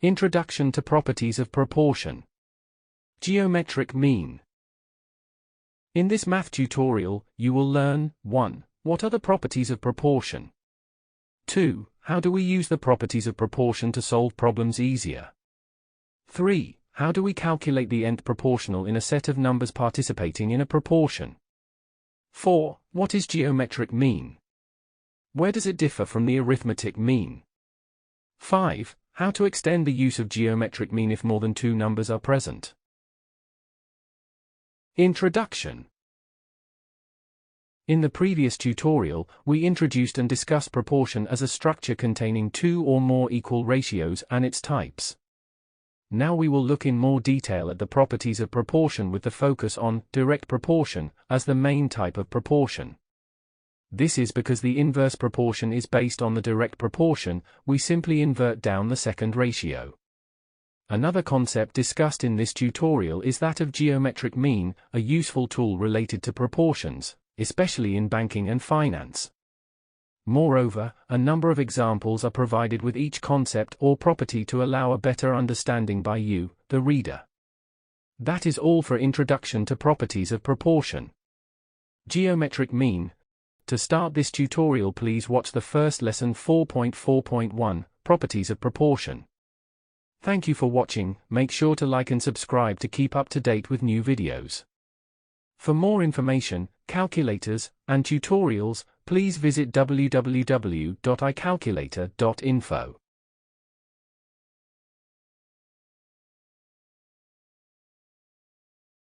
Introduction to properties of proportion. Geometric mean. In this math tutorial, you will learn 1. What are the properties of proportion? 2. How do we use the properties of proportion to solve problems easier? 3. How do we calculate the nth proportional in a set of numbers participating in a proportion? 4. What is geometric mean? Where does it differ from the arithmetic mean? 5. How to extend the use of geometric mean if more than two numbers are present. Introduction. In the previous tutorial, we introduced and discussed proportion as a structure containing two or more equal ratios and its types. Now we will look in more detail at the properties of proportion with the focus on direct proportion as the main type of proportion. This is because the inverse proportion is based on the direct proportion, we simply invert down the second ratio. Another concept discussed in this tutorial is that of geometric mean, a useful tool related to proportions, especially in banking and finance. Moreover, a number of examples are provided with each concept or property to allow a better understanding by you, the reader. That is all for introduction to properties of proportion. Geometric mean. To start this tutorial, please watch the first lesson 4.4.1, Properties of Proportion. Thank you for watching. Make sure to like and subscribe to keep up to date with new videos. For more information, calculators, and tutorials, please visit www.icalculator.info.